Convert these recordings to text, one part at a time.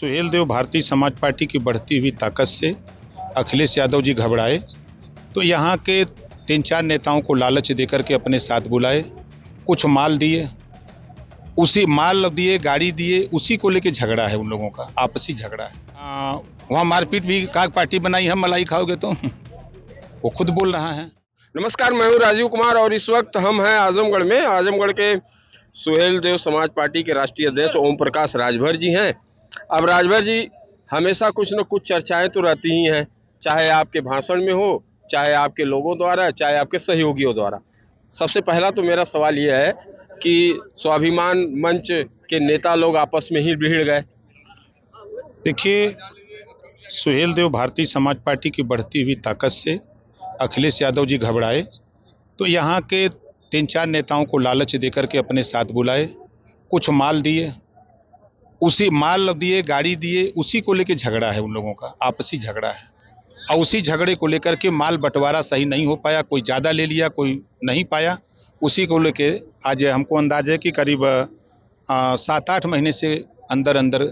Suhel Dev Bharatiya Samaj party की बढ़ती हुई ताकत से अखिलेश यादव जी घबराए तो यहाँ के 3-4 नेताओं को लालच देकर के अपने साथ बुलाए, कुछ माल दिए, उसी माल दिए, गाड़ी दिए, उसी को लेके झगड़ा है उन लोगों का, आपसी झगड़ा है। वहाँ मारपीट भी, काग पार्टी बनाई हम मलाई खाओगे तो वो खुद बोल रहा है। नमस्कार, मैं हूं राजीव कुमार और इस वक्त हम हैं आजमगढ़ में। आजमगढ़ के सुहेल देव समाज पार्टी के राष्ट्रीय अध्यक्ष ओम प्रकाश राजभर जी हैं। अब राजभर जी, हमेशा कुछ न कुछ चर्चाएं तो रहती ही हैं, चाहे आपके भाषण में हो, चाहे आपके लोगों द्वारा, चाहे आपके सहयोगियों द्वारा। सबसे पहला तो मेरा सवाल यह है कि स्वाभिमान मंच के नेता लोग आपस में ही भिड़ गए। देखिए, सुहेल देव भारतीय समाज पार्टी की बढ़ती हुई ताकत से अखिलेश यादव जी घबराए तो यहाँ के 3-4 नेताओं को लालच देकर के अपने साथ बुलाए, कुछ माल दिए, उसी माल दिए, गाड़ी दिए, उसी को लेके झगड़ा है उन लोगों का, आपसी झगड़ा है। और उसी झगड़े को लेकर के माल बंटवारा सही नहीं हो पाया, कोई ज़्यादा ले लिया, कोई नहीं पाया। उसी को लेके आज हमको अंदाज़ है कि करीब 7-8 महीने से अंदर अंदर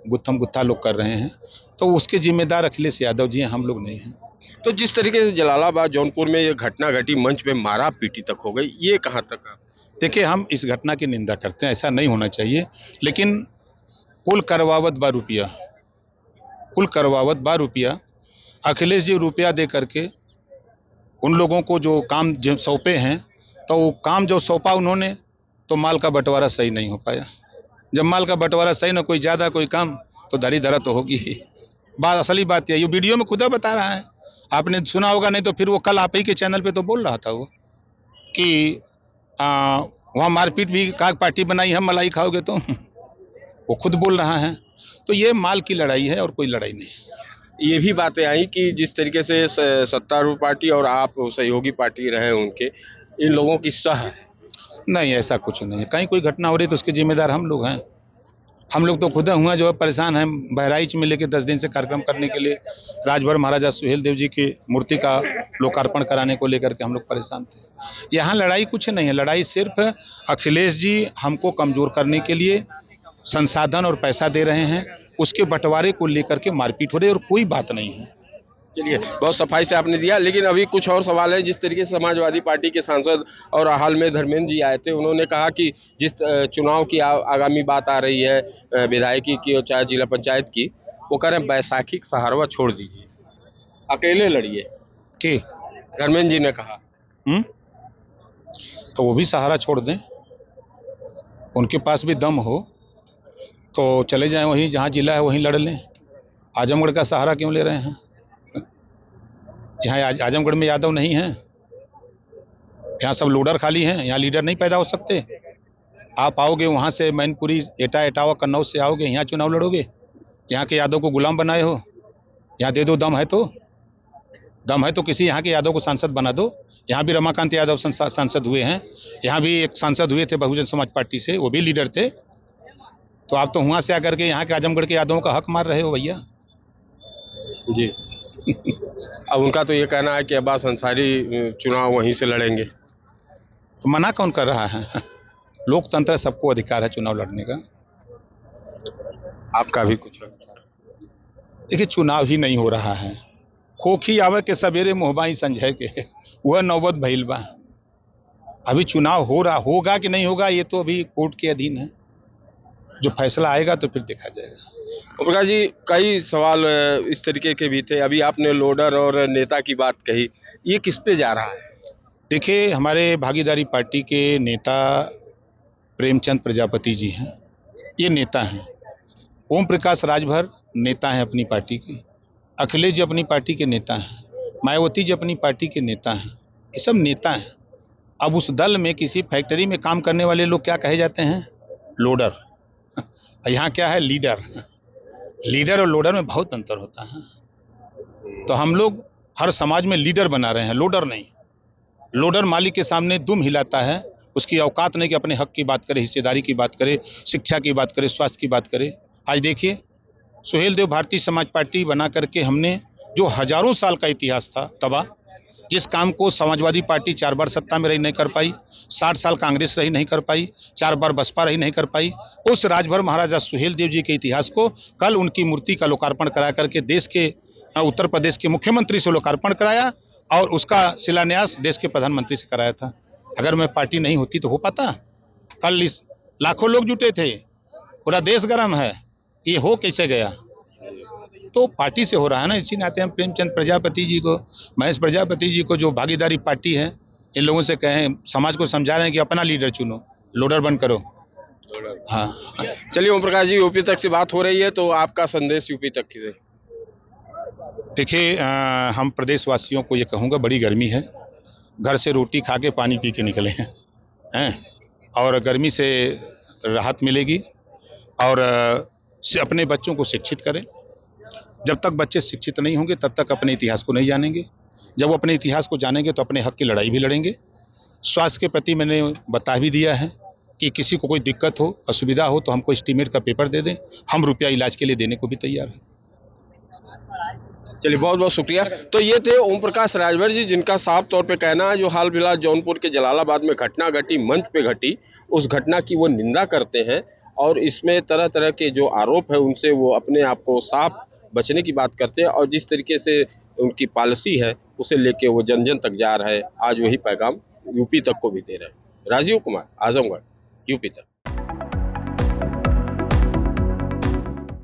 गुत्थम गुत्था लोग कर रहे हैं, तो उसके जिम्मेदार अखिलेश यादव जी हैं, हम लोग नहीं हैं। तो जिस तरीके से जलालाबाद, जौनपुर में ये घटना घटी, मंच पे मारा पीटी तक हो गई, ये कहाँ तक है? देखिए, हम इस घटना की निंदा करते हैं, ऐसा नहीं होना चाहिए, लेकिन कुल करवावत बा रुपया अखिलेश जी रुपया दे करके उन लोगों को जो काम सौंपे हैं, तो वो काम जो सौंपा उन्होंने, तो माल का बंटवारा सही नहीं हो पाया। जब माल का बंटवारा सही ना, कोई ज़्यादा कोई कम, तो धरी धरा तो होगी ही। असली बात यही, वीडियो में खुदा बता रहा है, आपने सुना होगा, नहीं तो फिर वो कल आप ही के चैनल पे तो बोल रहा था वो कि वहाँ मारपीट भी, काग पार्टी बनाई हम मलाई खाओगे तो वो खुद बोल रहा है। तो ये माल की लड़ाई है और कोई लड़ाई नहीं। ये भी बातें आई कि जिस तरीके से सत्तारूढ़ पार्टी और आप सहयोगी पार्टी रहे उनके, इन लोगों की सह नहीं, ऐसा कुछ नहीं है। कहीं कोई घटना हो रही तो उसके जिम्मेदार हम लोग हैं। हम लोग तो खुद हुआ जो है परेशान हैं। बहराइच में लेके 10 दिन से कार्यक्रम करने के लिए राजभर महाराजा सुहेल देव जी की मूर्ति का लोकार्पण कराने को लेकर के हम लोग परेशान थे। यहाँ लड़ाई कुछ नहीं है, लड़ाई सिर्फ अखिलेश जी हमको कमजोर करने के लिए संसाधन और पैसा दे रहे हैं, उसके बंटवारे को लेकर के मारपीट हो रही है, और कोई बात नहीं है। चलिए, बहुत सफाई से आपने दिया, लेकिन अभी कुछ और सवाल है। जिस तरीके से समाजवादी पार्टी के सांसद और हाल में धर्मेंद्र जी आए थे, उन्होंने कहा कि जिस चुनाव की आगामी बात आ रही है, विधायकी की और चाहे जिला पंचायत की, वो कह रहे हैं बैसाखी का सहारवा छोड़ दीजिए, अकेले लड़िए। कि धर्मेंद्र जी ने कहा तो वो भी सहारा छोड़ दें, उनके पास भी दम हो तो चले जाएं, वहीं जहाँ जिला है वहीं लड़ लें। आजमगढ़ का सहारा क्यों ले रहे हैं? यहाँ आजमगढ़ में यादव नहीं हैं, यहाँ सब लोडर खाली हैं, यहाँ लीडर नहीं पैदा हो सकते। आप आओगे वहाँ से मैनपुरी, इटावा, कन्नौज से आओगे, यहाँ चुनाव लड़ोगे? यहाँ के यादव को गुलाम बनाए हो? यहाँ दे दो, दम है तो किसी यहाँ के यादव को सांसद बना दो। यहाँ भी रमाकांत यादव सांसद हुए हैं, यहाँ भी एक सांसद हुए थे बहुजन समाज पार्टी से, वो भी लीडर थे। तो आप तो वहाँ से आकर के यहाँ के आजमगढ़ के यादवों का हक मार रहे हो भैया जी। अब उनका तो ये कहना है कि अब्बास अंसारी चुनाव वहीं से लड़ेंगे। तो मना कौन कर रहा है? लोकतंत्र, सबको अधिकार है चुनाव लड़ने का। आपका भी कुछ है? देखिए, चुनाव ही नहीं हो रहा है, खोखी आवे के सवेरे मोहबाई संजय के, वह नौबत भइल बा। अभी चुनाव होगा कि नहीं होगा, ये तो अभी कोर्ट के अधीन है, जो फैसला आएगा तो फिर देखा जाएगा। प्रकाश जी, कई सवाल इस तरीके के भी थे। अभी आपने लोडर और नेता की बात कही, ये किस पे जा रहा है? देखिए, हमारे भागीदारी पार्टी के नेता प्रेमचंद प्रजापति जी हैं, ये नेता हैं। ओम प्रकाश राजभर नेता हैं अपनी पार्टी के, अखिलेश जी अपनी पार्टी के नेता हैं, मायावती जी अपनी पार्टी के नेता हैं, ये सब नेता हैं। अब उस दल में किसी फैक्ट्री में काम करने वाले लोग क्या कहे जाते हैं? लोडर। यहाँ क्या है? लीडर और लोडर में बहुत अंतर होता है। तो हम लोग हर समाज में लीडर बना रहे हैं, लोडर नहीं। लोडर मालिक के सामने दुम हिलाता है, उसकी औकात नहीं कि अपने हक की बात करे, हिस्सेदारी की बात करे, शिक्षा की बात करे, स्वास्थ्य की बात करे। आज देखिए, सुहेल देव भारतीय समाज पार्टी बना करके हमने जो हजारों साल का इतिहास था तबाह, जिस काम को समाजवादी पार्टी 4 बार सत्ता में रही नहीं कर पाई, 60 साल कांग्रेस रही नहीं कर पाई, 4 बार बसपा रही नहीं कर पाई, उस राजभर महाराजा सुहेलदेव जी के इतिहास को कल उनकी मूर्ति का लोकार्पण करा करके देश के उत्तर प्रदेश के मुख्यमंत्री से लोकार्पण कराया और उसका शिलान्यास देश के प्रधानमंत्री से कराया था। अगर मैं पार्टी नहीं होती तो हो पाता? कल लाखों लोग जुटे थे, पूरा देश गर्म है, ये हो कैसे गया? तो पार्टी से हो रहा है ना। इसी नाते हम प्रेमचंद प्रजापति जी को, महेश प्रजापति जी को, जो भागीदारी पार्टी है, इन लोगों से कहें, समाज को समझा रहे हैं कि अपना लीडर चुनो, लोडर बंद करो। हाँ, चलिए ओम प्रकाश जी, यूपी तक से बात हो रही है तो आपका संदेश यूपी तक की है। देखिए, हम प्रदेशवासियों को ये कहूँगा, बड़ी गर्मी है, घर से रोटी खा के पानी पी के निकले हैं और गर्मी से राहत मिलेगी। और अपने बच्चों को शिक्षित करें। जब तक बच्चे शिक्षित नहीं होंगे तब तक अपने इतिहास को नहीं जानेंगे। जब वो अपने इतिहास को जानेंगे तो अपने हक की लड़ाई भी लड़ेंगे। स्वास्थ्य के प्रति मैंने बता भी दिया है कि किसी को कोई दिक्कत हो, असुविधा हो तो हमको एस्टीमेट का पेपर दे दें, हम रुपया इलाज के लिए देने को भी तैयार हैं। चलिए, बहुत बहुत शुक्रिया। तो ये थे ओम प्रकाश राजभर जी, जिनका साफ तौर पे कहना है जो हाल फिलहाल जौनपुर के जलालाबाद में घटना घटी, मंच पे घटी, उस घटना की वो निंदा करते हैं और इसमें तरह तरह के जो आरोप है उनसे वो अपने आप को साफ बचने की बात करते हैं और जिस तरीके से उनकी पॉलिसी है उसे लेके वो जन जन तक जा रहा है। आज वही पैगाम यूपी तक को भी दे रहे हैं। राजीव कुमार, आजमगढ़, यूपी तक।